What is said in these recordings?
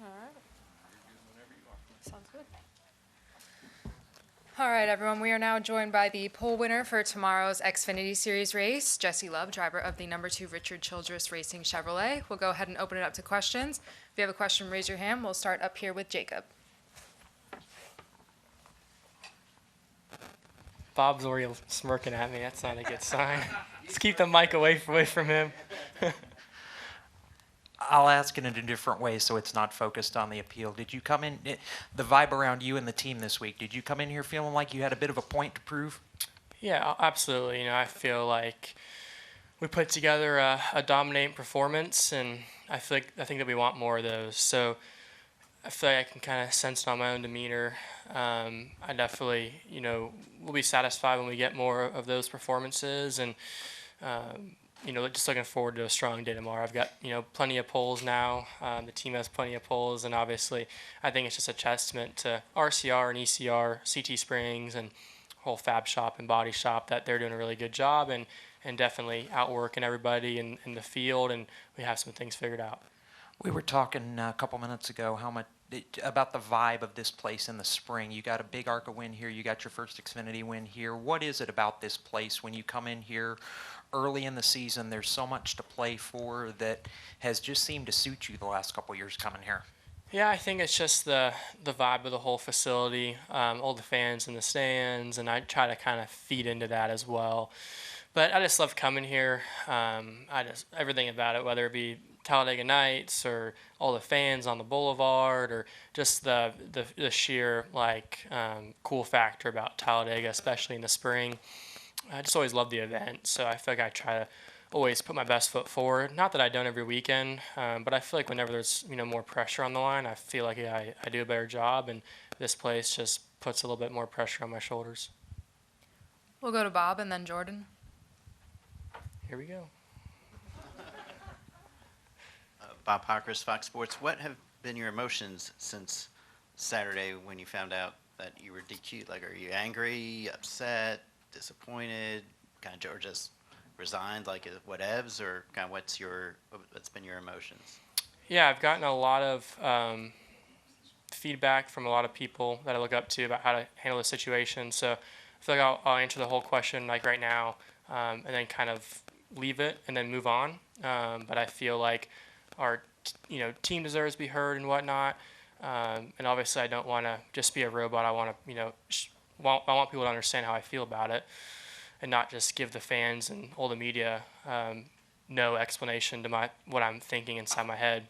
All right. Sounds good. All right, everyone. We are now joined by the pole winner for tomorrow's Xfinity Series race, Jesse Love, driver of the number 2 Richard Childress Racing Chevrolet. We'll go ahead and open it up to questions. If you have a question, raise your hand. We'll start up here with Jacob. Bob's already smirking at me. That's not a good sign. Let's keep the mic away from him. I'll ask it in a different way so it's not focused on the appeal. Did you come in, the vibe around you and the team this week, did you come in here feeling like you had a bit of a point to prove? Yeah, absolutely. I feel like we put together a dominating performance, and I think that we want more of those. So I feel like I can kind of sense it on my own demeanor. I definitely, will be satisfied when we get more of those performances, and just looking forward to a strong day tomorrow. I've got, plenty of poles now. The team has plenty of poles, and obviously I think it's just a testament to RCR and ECR, CT Springs, and whole fab shop and body shop that they're doing a really good job and definitely outworking everybody in the field, and we have some things figured out. We were talking a couple minutes ago about the vibe of this place in the spring. You got a big ARCA win here. You got your first Xfinity win here. What is it about this place when you come in here early in the season? There's so much to play for that has just seemed to suit you the last couple of years coming here. Yeah, I think it's just the vibe of the whole facility, all the fans in the stands, and I try to kind of feed into that as well. But I just love coming here. Everything about it, whether it be Talladega nights or all the fans on the boulevard, or just the sheer cool factor about Talladega, especially in the spring. I just always love the event, so I feel like I try to always put my best foot forward. Not that I don't every weekend, but I feel like whenever there's more pressure on the line, I feel like I do a better job, and this place just puts a little bit more pressure on my shoulders. We'll go to Bob and then Jordan. Here we go. Bob Pockris, Fox Sports. What have been your emotions since Saturday when you found out that you were DQ'd? Like, are you angry, upset, disappointed, kind of, or just resigned, like whatevs, or kind of what's been your emotions? Yeah, I've gotten a lot of feedback from a lot of people that I look up to about how to handle the situation. So I feel like I'll answer the whole question like right now, and then kind of leave it and then move on. But I feel like our team deserves to be heard and whatnot. And obviously I don't want to just be a robot. I want to I want people to understand how I feel about it, and not just give the fans and all the media no explanation to what I'm thinking inside my head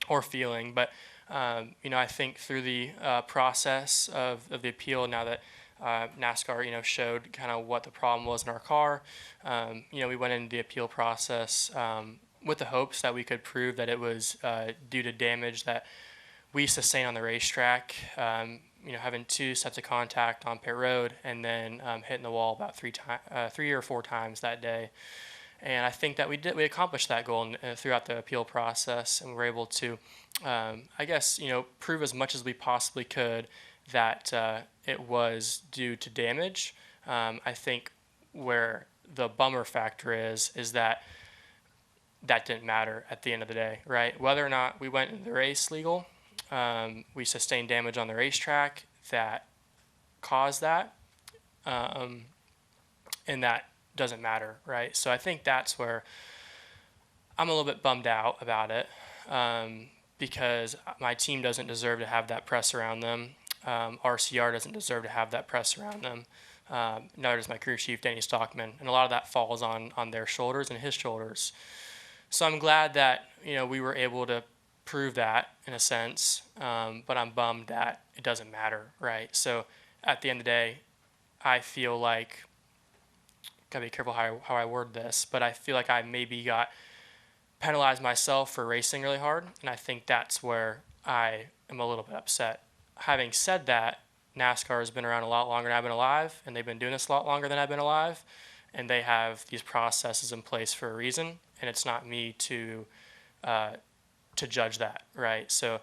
or feeling. But I think through the process of the appeal, now that NASCAR showed kind of what the problem was in our car, we went into the appeal process with the hopes that we could prove that it was due to damage that we sustained on the racetrack, having 2 sets of contact on pit road, and then hitting the wall about 3 or 4 times that day. And I think that we accomplished that goal throughout the appeal process, and we were able to, prove as much as we possibly could that it was due to damage. I think where the bummer factor is that didn't matter at the end of the day, right? Whether or not we went into the race legal, we sustained damage on the racetrack that caused that, and that doesn't matter, right? So I think that's where I'm a little bit bummed out about it, because my team doesn't deserve to have that press around them. RCR doesn't deserve to have that press around them. Neither does my crew chief, Danny Stockman, and a lot of that falls on their shoulders and his shoulders. So I'm glad that we were able to prove that in a sense, but I'm bummed that it doesn't matter, right? So at the end of the day, I feel like, gotta be careful how I word this, but I feel like I maybe got penalized myself for racing really hard, and I think that's where I am a little bit upset. Having said that, NASCAR has been around a lot longer than I've been alive, and they've been doing this a lot longer than I've been alive, and they have these processes in place for a reason, and it's not me to judge that, right? So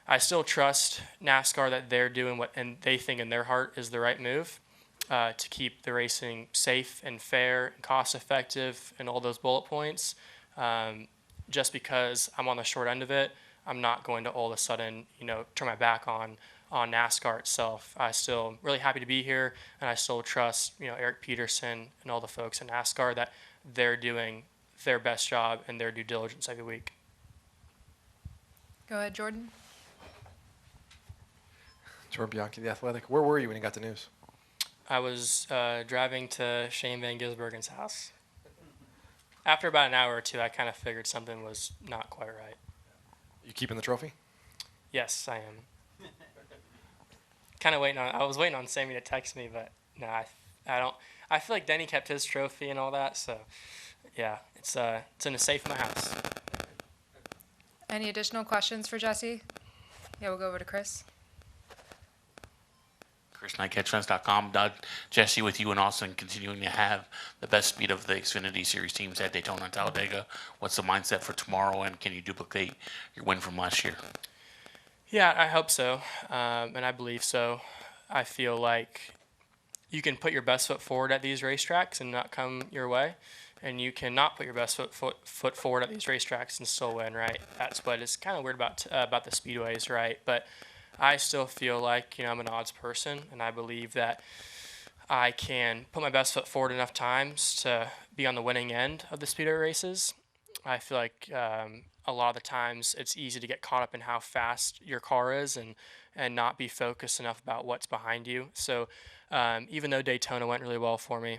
I still trust NASCAR that they're doing what and they think in their heart is the right move to keep the racing safe and fair and cost effective and all those bullet points. Just because I'm on the short end of it, I'm not going to all of a sudden, turn my back on NASCAR itself. I still really happy to be here, and I still trust, Eric Peterson and all the folks in NASCAR that they're doing their best job and their due diligence every week. Go ahead, Jordan. Jordan Bianchi, The Athletic. Where were you when you got the news? I was driving to Shane Van Gisbergen's house. After about an hour or two, I kind of figured something was not quite right. You keeping the trophy? Yes, I am. I was waiting on Sammy to text me, but no, I don't. I feel like Denny kept his trophy and all that, so yeah, it's in a safe in my house. Any additional questions for Jesse? Yeah, we'll go over to Chris. Chris Knight, CatchFence.com. Doug, Jesse with you and Austin continuing to have the best speed of the Xfinity Series teams at Daytona and Talladega. What's the mindset for tomorrow, and can you duplicate your win from last year? Yeah, I hope so, and I believe so. I feel like you can put your best foot forward at these racetracks and not come your way, and you cannot put your best foot forward at these racetracks and still win, right? That's what is kind of weird about the speedways, right? But I still feel like, I'm an odds person, and I believe that I can put my best foot forward enough times to be on the winning end of the speedway races. I feel like a lot of the times it's easy to get caught up in how fast your car is and not be focused enough about what's behind you. So even though Daytona went really well for me,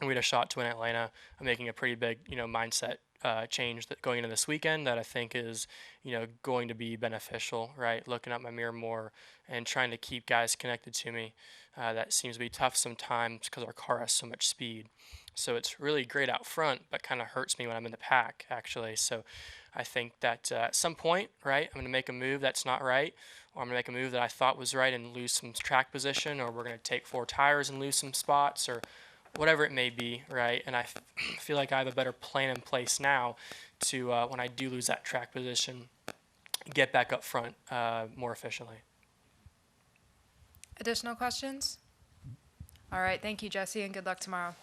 and we had a shot to win Atlanta, I'm making a pretty big, mindset change that going into this weekend that I think is, going to be beneficial, right? Looking at my mirror more and trying to keep guys connected to me. That seems to be tough sometimes because our car has so much speed. So it's really great out front, but kind of hurts me when I'm in the pack, actually. So I think that at some point, right, I'm going to make a move that's not right, or I'm going to make a move that I thought was right and lose some track position, or we're going to take 4 tires and lose some spots, or whatever it may be, right? And I feel like I have a better plan in place now to, when I do lose that track position, get back up front more efficiently. Additional questions? All right, thank you, Jesse, and good luck tomorrow.